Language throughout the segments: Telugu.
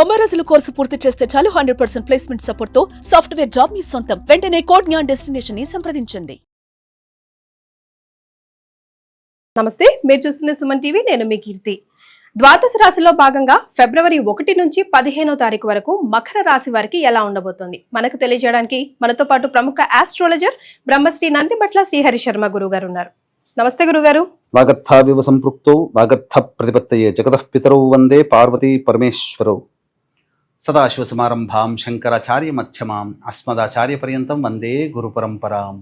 90 రోజుల కోర్సు పూర్తి చేస్తే చాలు 100% ప్లేస్మెంట్ సపోర్ట్ తో సాఫ్ట్వేర్ జాబ్ మీ సొంతం. వెంటనే కోడ్ జ్ఞాన్ డెస్టినేషన్ ని సంప్రదించండి. నమస్తే, మీరు చూస్తున్న సుమన్ టీవీ. నేను మీ కీర్తి. ద్వాదశ రాశిలో భాగంగా ఫిబ్రవరి 1 నుంచి 15వ తారీఖు వరకు మకర రాశి వారికి ఎలా ఉండబోతోంది మనకు తెలియజేయడానికి మనతో పాటు ప్రముఖ ఆస్ట్రాలజర్ బ్రహ్మశ్రీ నందిబట్ల శ్రీహరి శర్మ గురువు గారు ఉన్నారు. నమస్తే గురుగారు. వాగర్థావివ సంపృక్తౌ వాగర్థ ప్రతిపత్తయే జగతః పితరౌ వందే పార్వతీ పరమేశ్వరౌ. సదాశివసమారంభాం శంకరాచార్య మధ్యమాం అస్మదాచార్య పర్యంతం వందే గురు పరంపరాం.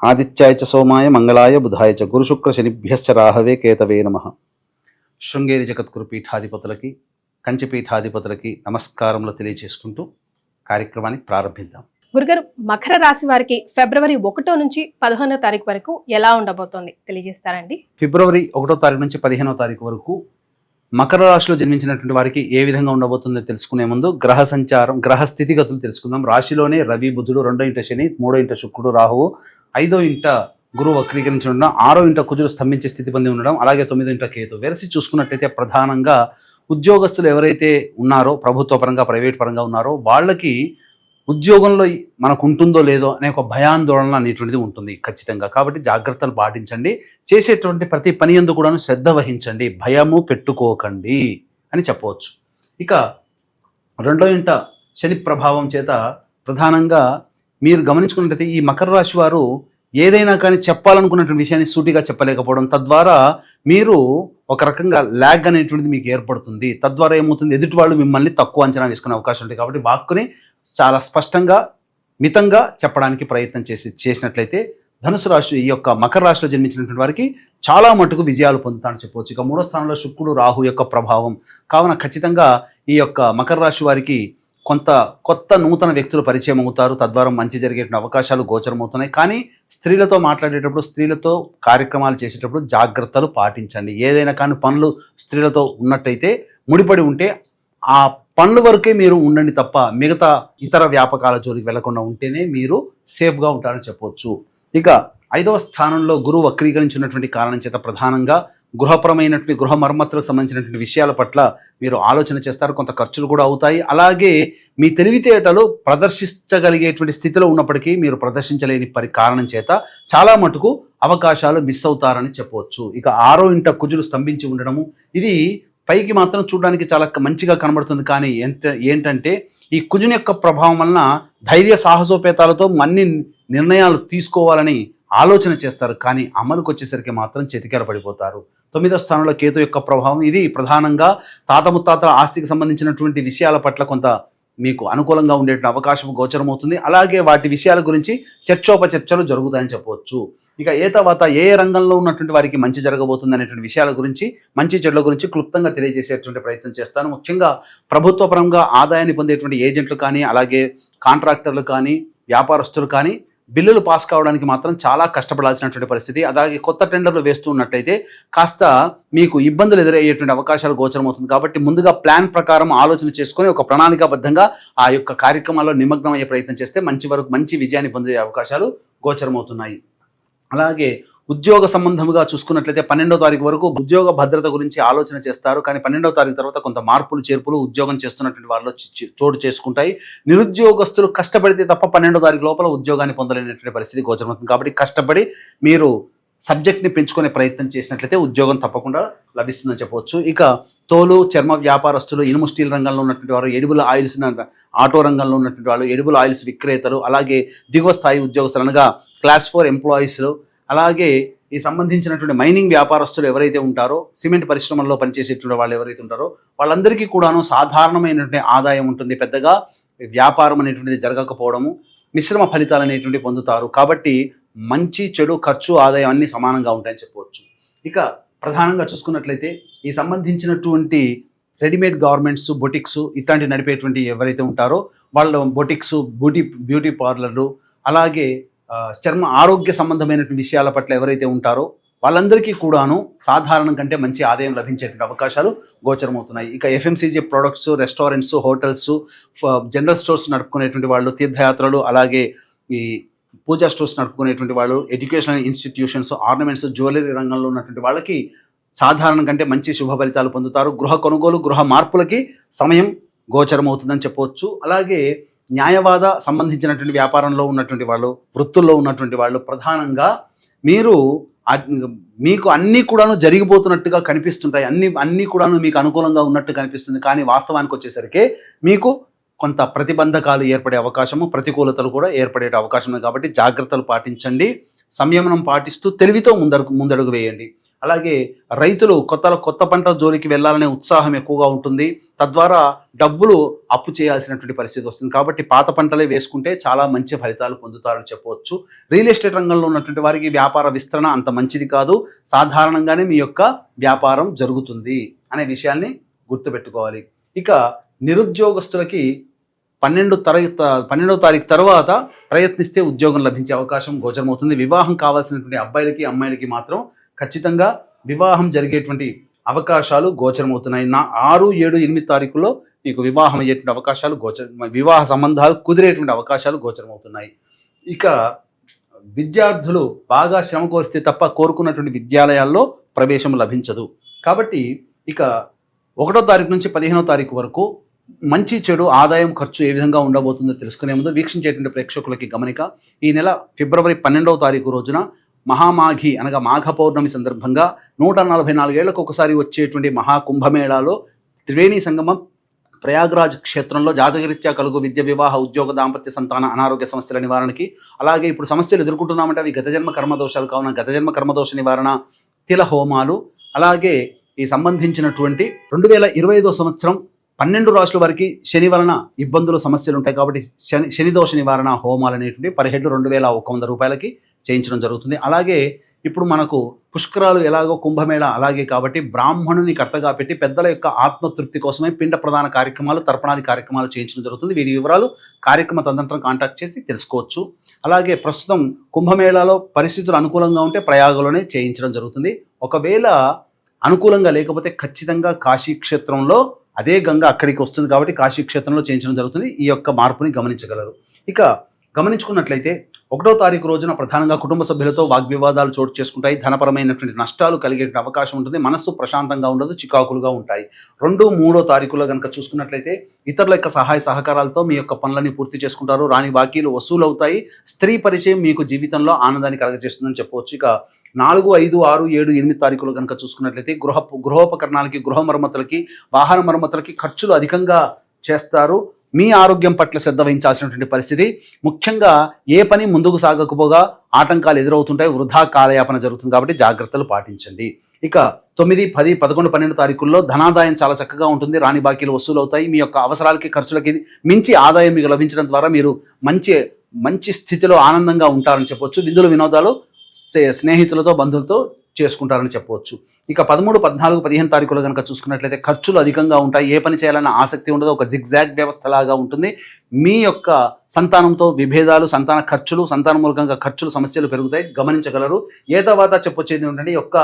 ఆదిత్యాయ చ సోమాయ మంగళాయ బుధాయ చ గురు శుక్ర శనిభ్యశ్చ రాహవే కేతవే నమః. శృంగేరి జగద్గురు పీఠాధిపతులకి కంచి పీఠాధిపతులకి నమస్కారములు తెలియజేసుకుంటూ కార్యక్రమాన్ని ప్రారంభిద్దాం. గురుగారు, మకర రాశి వారికి ఫిబ్రవరి 1 నుంచి 15వ తారీఖు వరకు ఎలా ఉండబోతోంది తెలియజేస్తారండి? ఫిబ్రవరి 1వ తారీఖు నుంచి 15వ తారీఖు వరకు మకర రాశిలో జన్మించినటువంటి వారికి ఏ విధంగా ఉండబోతుందో తెలుసుకునే ముందు గ్రహ సంచారం, గ్రహ స్థితిగతులు తెలుసుకుందాం. రాశిలోనే రవి, బుధుడు, 2వ ఇంట శని, 3వ ఇంట శుక్రుడు, రాహువు, 5వ ఇంట గురువు వక్రీకరించి ఉండడం, 6వ ఇంట కుజుడు స్తంభించే స్థితి పొంది ఉండడం, అలాగే 9వ ఇంట కేతు. వెరసి చూసుకున్నట్లయితే ప్రధానంగా ఉద్యోగస్తులు ఎవరైతే ఉన్నారో, ప్రభుత్వ పరంగా ప్రైవేట్ పరంగా ఉన్నారో వాళ్ళకి ఉద్యోగంలో మనకు ఉంటుందో లేదో అనే ఒక భయాందోళన అనేటువంటిది ఉంటుంది ఖచ్చితంగా. కాబట్టి జాగ్రత్తలు పాటించండి. చేసేటువంటి ప్రతి పని యందు కూడాను శ్రద్ధ వహించండి, భయము పెట్టుకోకండి అని చెప్పవచ్చు. ఇక 2వ ఇంట శని ప్రభావం చేత ప్రధానంగా మీరు గమనించుకున్నట్లయితే ఈ మకర రాశి వారు ఏదైనా కానీ చెప్పాలనుకున్నటువంటి విషయాన్ని సూటిగా చెప్పలేకపోవడం, తద్వారా మీరు ఒక రకంగా ల్యాగ్ అనేటువంటిది మీకు ఏర్పడుతుంది. తద్వారా ఏమవుతుంది, ఎదుటి వాళ్ళు మిమ్మల్ని తక్కువ అంచనా వేసుకునే అవకాశం ఉంటుంది. కాబట్టి వాక్కుని చాలా స్పష్టంగా మితంగా చెప్పడానికి ప్రయత్నం చేసినట్లయితే ధనుసు రాశి, ఈ యొక్క మకర రాశిలో జన్మించినటువంటి వారికి చాలా మటుకు విజయాలు పొందుతారని చెప్పవచ్చు. ఇక 3వ స్థానంలో శుక్రుడు, రాహు యొక్క ప్రభావం కావున ఖచ్చితంగా ఈ యొక్క మకర రాశి వారికి కొత్త నూతన వ్యక్తులు పరిచయం అవుతారు. తద్వారా మంచి జరిగేటువంటి అవకాశాలు గోచరమవుతున్నాయి. కానీ స్త్రీలతో మాట్లాడేటప్పుడు, స్త్రీలతో కార్యక్రమాలు చేసేటప్పుడు జాగ్రత్తలు పాటించండి. ఏదైనా కానీ పనులు స్త్రీలతో ఉన్నట్టయితే, ముడిపడి ఉంటే ఆ పనుల వరకే మీరు ఉండండి తప్ప మిగతా ఇతర వ్యాపకాల జోలికి వెళ్లకుండా ఉంటేనే మీరు సేఫ్గా ఉంటారని చెప్పవచ్చు. ఇక 5వ స్థానంలో గురువు వక్రీకరించినటువంటి కారణం చేత ప్రధానంగా గృహపరమైనటువంటి గృహ మరమ్మతులకు సంబంధించినటువంటి విషయాల పట్ల మీరు ఆలోచన చేస్తారు. కొంత ఖర్చులు కూడా అవుతాయి. అలాగే మీ తెలివితేటలు ప్రదర్శించగలిగేటువంటి స్థితిలో ఉన్నప్పటికీ మీరు ప్రదర్శించలేని కారణం చేత చాలా మటుకు అవకాశాలు మిస్ అవుతారని చెప్పవచ్చు. ఇక 6వ ఇంట కుజులు స్తంభించి ఉండడము, ఇది పైకి మాత్రం చూడడానికి చాలా మంచిగా కనబడుతుంది. కానీ ఏంటంటే ఈ కుజుని యొక్క ప్రభావం వలన ధైర్య సాహసోపేతాలతో అన్ని నిర్ణయాలు తీసుకోవాలని ఆలోచన చేస్తారు. కానీ అమలుకు వచ్చేసరికి మాత్రం చితికేల పడిపోతారు. 9వ స్థానంలో కేతు యొక్క ప్రభావం, ఇది ప్రధానంగా తాత ముత్తాతల ఆస్తికి సంబంధించినటువంటి విషయాల పట్ల కొంత మీకు అనుకూలంగా ఉండేటువంటి అవకాశం గోచరమవుతుంది. అలాగే వాటి విషయాల గురించి చర్చోపచర్చలు జరుగుతాయని చెప్పవచ్చు. ఇక తర్వాత ఏ రంగంలో ఉన్నటువంటి వారికి మంచి జరగబోతుంది అనేటువంటి విషయాల గురించి, మంచి చెడుల గురించి క్లుప్తంగా తెలియజేసేటువంటి ప్రయత్నం చేస్తాను. ముఖ్యంగా ప్రభుత్వ పరంగా ఆదాయాన్ని పొందేటువంటి ఏజెంట్లు కానీ, అలాగే కాంట్రాక్టర్లు కానీ, వ్యాపారస్తులు కానీ బిల్లులు పాస్ కావడానికి మాత్రం చాలా కష్టపడాల్సినటువంటి పరిస్థితి. అలాగే కొత్త టెండర్లు వేస్తూ ఉన్నట్లయితే కాస్త మీకు ఇబ్బందులు ఎదురయ్యేటువంటి అవకాశాలు గోచరమవుతుంది. కాబట్టి ముందుగా ప్లాన్ ప్రకారం ఆలోచన చేసుకొని ఒక ప్రణాళికాబద్ధంగా ఆ యొక్క కార్యక్రమాల్లో నిమగ్నం అయ్యే ప్రయత్నం చేస్తే మంచి విజయాన్ని పొందే అవకాశాలు గోచరమవుతున్నాయి. అలాగే ఉద్యోగ సంబంధముగా చూసుకున్నట్లయితే 12వ తారీఖు వరకు ఉద్యోగ భద్రత గురించి ఆలోచన చేస్తారు. కానీ 12వ తారీఖు తర్వాత కొంత మార్పులు చేర్పులు ఉద్యోగం చేస్తున్నటువంటి వాళ్ళలో చోటు చేసుకుంటాయి. నిరుద్యోగస్తులు కష్టపడితే తప్ప 12వ తారీఖు లోపల ఉద్యోగాన్ని పొందలేనటువంటి పరిస్థితి గోచరమవుతుంది. కాబట్టి కష్టపడి మీరు సబ్జెక్ట్ని పెంచుకునే ప్రయత్నం చేసినట్లయితే ఉద్యోగం తప్పకుండా లభిస్తుందని చెప్పవచ్చు. ఇక తోలు, చర్మ వ్యాపారస్తులు, ఇనుము స్టీల్ రంగంలో ఉన్నటువంటి వారు, ఎడిబుల్ ఆయిల్స్ ఆటో రంగంలో ఉన్నటువంటి వాళ్ళు, ఎడిబుల్ ఆయిల్స్ విక్రేతలు, అలాగే దిగువ స్థాయి ఉద్యోగస్తులు అనగా క్లాస్ 4 ఎంప్లాయీస్, అలాగే ఈ సంబంధించినటువంటి మైనింగ్ వ్యాపారస్తులు ఎవరైతే ఉంటారో, సిమెంట్ పరిశ్రమల్లో పనిచేసేటువంటి వాళ్ళు ఎవరైతే ఉంటారో వాళ్ళందరికీ కూడాను సాధారణమైనటువంటి ఆదాయం ఉంటుంది. పెద్దగా వ్యాపారం అనేటువంటిది జరగకపోవడము, మిశ్రమ ఫలితాలు అనేటువంటివి పొందుతారు. కాబట్టి మంచి చెడు ఖర్చు ఆదాయం అన్ని సమానంగా ఉంటాయని చెప్పవచ్చు. ఇక ప్రధానంగా చూసుకున్నట్లయితే ఈ సంబంధించినటువంటి రెడీమేడ్ గార్మెంట్స్, బొటిక్స్ ఇట్లాంటి నడిపేటువంటి ఎవరైతే ఉంటారో వాళ్ళ బొటిక్స్, బ్యూటీ పార్లర్లు, అలాగే చర్మ ఆరోగ్య సంబంధమైనటువంటి విషయాల పట్ల ఎవరైతే ఉంటారో వాళ్ళందరికీ కూడాను సాధారణం కంటే మంచి ఆదాయం లభించేటువంటి అవకాశాలు గోచరమవుతున్నాయి. ఇక FMCG products, restaurants, hotels, general stores నడుపుకునేటువంటి వాళ్ళు, తీర్థయాత్రలు, అలాగే ఈ పూజా స్టోర్స్ నడుపుకునేటువంటి వాళ్ళు, ఎడ్యుకేషనల్ ఇన్స్టిట్యూషన్స్, ఆర్నమెంట్స్, జ్యువెలరీ రంగంలో ఉన్నటువంటి వాళ్ళకి సాధారణం కంటే మంచి శుభ ఫలితాలు పొందుతారు. గృహ కొనుగోలు, గృహ మార్పులకి సమయం గోచరం అవుతుందని చెప్పవచ్చు. అలాగే న్యాయవాద సంబంధించినటువంటి వ్యాపారంలో ఉన్నటువంటి వాళ్ళు, వృత్తుల్లో ఉన్నటువంటి వాళ్ళు ప్రధానంగా మీకు అన్నీ కూడాను జరిగిపోతున్నట్టుగా కనిపిస్తుంటాయి, అన్నీ కూడాను మీకు అనుకూలంగా ఉన్నట్టు కనిపిస్తుంది. కానీ వాస్తవానికి వచ్చేసరికి మీకు కొంత ప్రతిబంధకాలు ఏర్పడే అవకాశము, ప్రతికూలతలు కూడా ఏర్పడే అవకాశం ఉంది. కాబట్టి జాగ్రత్తలు పాటించండి, సంయమనం పాటిస్తూ తెలివితో ముందడుగు వేయండి. అలాగే రైతులు కొత్త పంట జోలికి వెళ్ళాలనే ఉత్సాహం ఎక్కువగా ఉంటుంది. తద్వారా డబ్బులు అప్పు చేయాల్సినటువంటి పరిస్థితి వస్తుంది. కాబట్టి పాత పంటలే వేసుకుంటే చాలా మంచి ఫలితాలు పొందుతారని చెప్పవచ్చు. రియల్ ఎస్టేట్ రంగంలో ఉన్నటువంటి వారికి వ్యాపార విస్తరణ అంత మంచిది కాదు. సాధారణంగానే మీ యొక్క వ్యాపారం జరుగుతుంది అనే విషయాన్ని గుర్తుపెట్టుకోవాలి. ఇక నిరుద్యోగస్తులకి 12వ తారీఖు తర్వాత ప్రయత్నిస్తే ఉద్యోగం లభించే అవకాశం గోచరమవుతుంది. వివాహం కావాల్సినటువంటి అబ్బాయిలకి అమ్మాయిలకి మాత్రం ఖచ్చితంగా వివాహం జరిగేటువంటి అవకాశాలు గోచరమవుతున్నాయి. 6, 7, 8 తారీఖుల్లో మీకు వివాహం అయ్యేటువంటి అవకాశాలు వివాహ సంబంధాలు కుదిరేటువంటి అవకాశాలు గోచరమవుతున్నాయి. ఇక విద్యార్థులు బాగా శ్రమ కోరిస్తే తప్ప కోరుకున్నటువంటి విద్యాలయాల్లో ప్రవేశం లభించదు. కాబట్టి ఇక 1వ తారీఖు నుంచి 15వ తారీఖు వరకు మంచి చెడు ఆదాయం ఖర్చు ఏ విధంగా ఉండబోతుందో తెలుసుకునే ముందు వీక్షించేటువంటి ప్రేక్షకులకి గమనిక. ఈ నెల ఫిబ్రవరి 12వ తారీఖు రోజున మహామాఘి అనగా మాఘ పౌర్ణమి సందర్భంగా 144 ఏళ్లకు ఒకసారి వచ్చేటువంటి మహాకుంభమేళాలో త్రివేణి సంగమం ప్రయాగ్రాజ్ క్షేత్రంలో జాతకరీత్యా కలుగు విద్య, వివాహ, ఉద్యోగ, దాంపత్య, సంతాన, అనారోగ్య సమస్యల నివారణకి, అలాగే ఇప్పుడు సమస్యలు ఎదుర్కొంటున్నామంటే అవి గతజన్మ కర్మదోషాలు కావున గతజన్మ కర్మదోష నివారణ, తిల హోమాలు, అలాగే ఈ సంబంధించినటువంటి 2025వ సంవత్సరం 12 రాశుల వారికి శని వలన ఇబ్బందులు, సమస్యలు ఉంటాయి. కాబట్టి శని దోష నివారణ హోమాలు అనేటువంటి పర్ హెడ్ 2100 రూపాయలకి చేయించడం జరుగుతుంది. అలాగే ఇప్పుడు మనకు పుష్కరాలు ఎలాగో కుంభమేళ అలాగే కాబట్టి బ్రాహ్మణుని కర్తగా పెట్టి పెద్దల యొక్క ఆత్మతృప్తి కోసమే పిండ ప్రధాన కార్యక్రమాలు, తర్పణాది కార్యక్రమాలు చేయించడం జరుగుతుంది. వీరి వివరాలు కార్యక్రమ తదనంతరం కాంటాక్ట్ చేసి తెలుసుకోవచ్చు. అలాగే ప్రస్తుతం కుంభమేళాలో పరిస్థితులు అనుకూలంగా ఉంటే ప్రయాగలోనే చేయించడం జరుగుతుంది. ఒకవేళ అనుకూలంగా లేకపోతే ఖచ్చితంగా కాశీ క్షేత్రంలో అదే గంగ అక్కడికి వస్తుంది కాబట్టి కాశీ క్షేత్రంలో చేయించడం జరుగుతుంది. ఈ యొక్క మార్పుని గమనించగలరు. ఇక గమనించుకున్నట్లయితే 1వ తారీఖు రోజున ప్రధానంగా కుటుంబ సభ్యులతో వాగ్వివాదాలు చోటు చేసుకుంటాయి. ధనపరమైనటువంటి నష్టాలు కలిగే అవకాశం ఉంటుంది. మనస్సు ప్రశాంతంగా ఉండదు, చికాకులుగా ఉంటాయి. 2, 3వ తారీఖులో కనుక చూసుకున్నట్లయితే ఇతరుల యొక్క సహాయ సహకారాలతో మీ యొక్క పనులని పూర్తి చేసుకుంటారు. రాని బాకీలు వసూలు అవుతాయి. స్త్రీ పరిచయం మీకు జీవితంలో ఆనందాన్ని కలగజేస్తుందని చెప్పవచ్చు. ఇక 4, 5, 6, 7, 8 తారీఖులు కనుక చూసుకున్నట్లయితే గృహోపకరణాలకి, గృహ మరమ్మతులకి, వాహన మరమ్మతులకి ఖర్చులు అధికంగా చేస్తారు. మీ ఆరోగ్యం పట్ల శ్రద్ధ వహించాల్సినటువంటి పరిస్థితి. ముఖ్యంగా ఏ పని ముందుకు సాగకపోగా ఆటంకాలు ఎదురవుతుంటాయి, వృధా కాలయాపన జరుగుతుంది. కాబట్టి జాగ్రత్తలు పాటించండి. ఇక 9, 10, 11, 12 తారీఖుల్లో ధనాదాయం చాలా చక్కగా ఉంటుంది. రాని బాకీలు వసూలు అవుతాయి. మీ యొక్క అవసరాలకి, ఖర్చులకి మించి ఆదాయం మీకు లభించడం ద్వారా మీరు మంచి స్థితిలో ఆనందంగా ఉంటారని చెప్పవచ్చు. విందులు, వినోదాలు స్నేహితులతో, బంధువులతో చేసుకుంటారని చెప్పవచ్చు. ఇక 13, 14, 15 తారీఖులు కనుక చూసుకున్నట్లయితే ఖర్చులు అధికంగా ఉంటాయి. ఏ పని చేయాలన్న ఆసక్తి ఉండదు. ఒక జిగ్జాగ్ వ్యవస్థలాగా ఉంటుంది. మీ యొక్క సంతానంతో విభేదాలు, సంతాన ఖర్చులు, సంతాన మూలకంగా ఖర్చులు, సమస్యలు పెరుగుతాయి, గమనించగలరు. ఏ తర్వాత చెప్పొచ్చేది ఏంటంటే యొక్క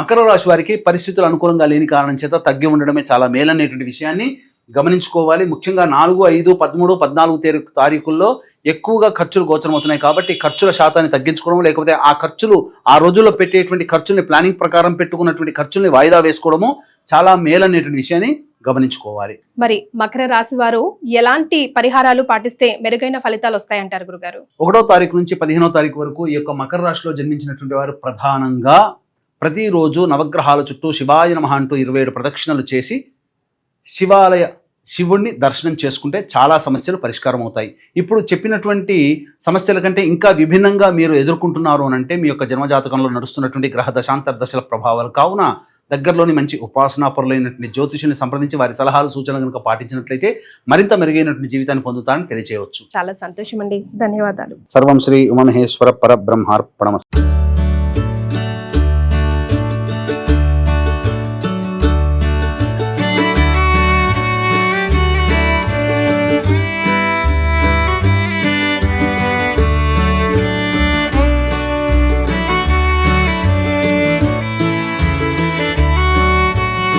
మకర రాశి వారికి పరిస్థితులు అనుకూలంగా లేని కారణం చేత తగ్గి ఉండడమే చాలా మేలనేటువంటి విషయాన్ని గమనించుకోవాలి. ముఖ్యంగా 4, 5, 13, 14 తారీఖుల్లో ఎక్కువగా ఖర్చులు గోచరమవుతున్నాయి. కాబట్టి ఖర్చుల శాతాన్ని తగ్గించుకోవడం, లేకపోతే ఆ ఖర్చులు ఆ రోజుల్లో పెట్టేటువంటి ఖర్చుల్ని ప్లానింగ్ ప్రకారం పెట్టుకున్నటువంటి ఖర్చుల్ని వాయిదా వేసుకోవడము చాలా మేలనేటువంటి విషయాన్ని గమనించుకోవాలి. మరి మకర రాశి వారు ఎలాంటి పరిహారాలు పాటిస్తే మెరుగైన ఫలితాలు వస్తాయంటారు గురుగారు? 1వ తారీఖు నుంచి 15వ తారీఖు వరకు ఈ యొక్క మకర రాశిలో జన్మించినటువంటి వారు ప్రధానంగా ప్రతిరోజు నవగ్రహాల చుట్టూ శివాయ నమః అంటూ 27 ప్రదక్షిణలు చేసి శివుణ్ణి దర్శనం చేసుకుంటే చాలా సమస్యలు పరిష్కారం అవుతాయి. ఇప్పుడు చెప్పినటువంటి సమస్యల కంటే ఇంకా విభిన్నంగా మీరు ఎదుర్కొంటున్నారు అని అంటే మీ యొక్క జన్మజాతకంలో నడుస్తున్నటువంటి గ్రహ దశాంతర దశల ప్రభావాలు. కావున దగ్గరలోని మంచి ఉపాసనా పరులైనటువంటి జ్యోతిషుని సంప్రదించి వారి సలహాలు, సూచనలు కనుక పాటించినట్లయితే మరింత మెరుగైనటువంటి జీవితాన్ని పొందుతారని తెలియజేయవచ్చు. చాలా సంతోషం అండి, ధన్యవాదాలు. సర్వం శ్రీ ఉమామహేశ్వర పరబ్రహ్మార్పణమస్తు.